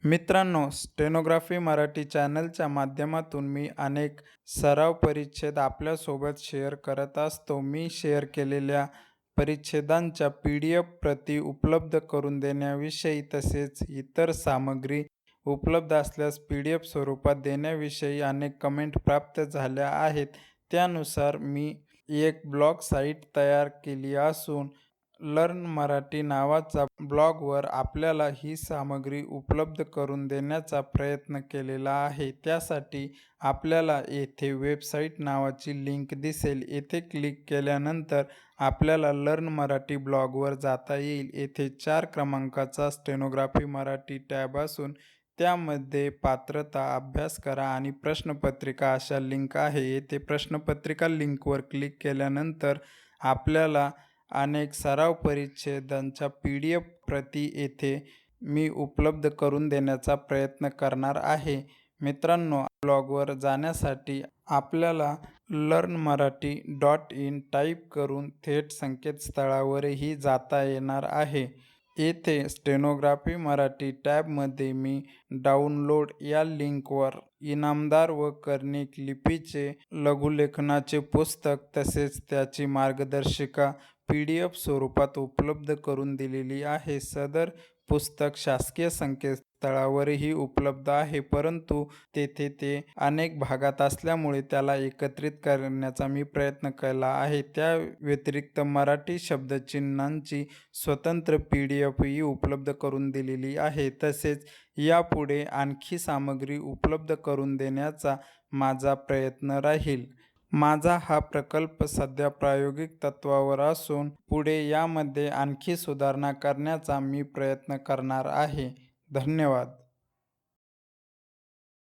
मित्रांनो, स्टेनोग्राफी मराठी चॅनलच्या माध्यमातून मी अनेक सराव परिच्छेद आपल्यासोबत शेअर करत असतो. मी शेअर केलेल्या परिच्छेदांच्या PDF प्रती उपलब्ध करून देण्याविषयी तसेच इतर सामग्री उपलब्ध असल्यास PDF स्वरूपात देण्याविषयी अनेक कमेंट प्राप्त झाल्या आहेत. त्यानुसार मी एक ब्लॉग साईट तयार केली असून लर्न मराठी नावाचा ब्लॉगवर आपल्याला ही सामग्री उपलब्ध करून देण्याचा प्रयत्न केलेला आहे. त्यासाठी आपल्याला येथे वेबसाईट नावाची लिंक दिसेल. येथे क्लिक केल्यानंतर आपल्याला लर्न मराठी ब्लॉगवर जाता येईल. येथे 4 क्रमांकाचा स्टेनोग्राफी मराठी टॅब असून त्यामध्ये पात्रता, अभ्यास करा आणि प्रश्नपत्रिका अशा लिंक आहे. येथे प्रश्नपत्रिका लिंकवर क्लिक केल्यानंतर आपल्याला अनेक सराव परिच्छेदांच्या PDF प्रती येथे मी उपलब्ध करून देण्याचा प्रयत्न करणार आहे. मित्रांनो, ब्लॉगवर जाण्यासाठी आपल्याला learnmarathi.in टाईप करून थेट संकेतस्थळावरही जाता येणार आहे. येथे स्टेनोग्राफी मराठी टॅबमध्ये मी डाउनलोड या लिंकवर इनामदार व कर्णिक लिपीचे लघुलेखनाचे पुस्तक तसेच त्याची मार्गदर्शिका PDF स्वरूपात उपलब्ध करून दिलेली आहे. सदर पुस्तक शासकीय संकेतस्थळावरही उपलब्ध आहे, परंतु तेथे ते अनेक भागात असल्यामुळे त्याला एकत्रित करण्याचा मी प्रयत्न केला आहे. त्या व्यतिरिक्त मराठी शब्दचिन्हांची स्वतंत्र PDF ही उपलब्ध करून दिलेली आहे. तसेच यापुढे आणखी सामग्री उपलब्ध करून देण्याचा माझा प्रयत्न राहील. माझा हा प्रकल्प सध्या प्रायोगिक तत्त्वावर असून पुढे यामध्ये आणखी सुधारणा करण्याचा मी प्रयत्न करणार आहे. धन्यवाद.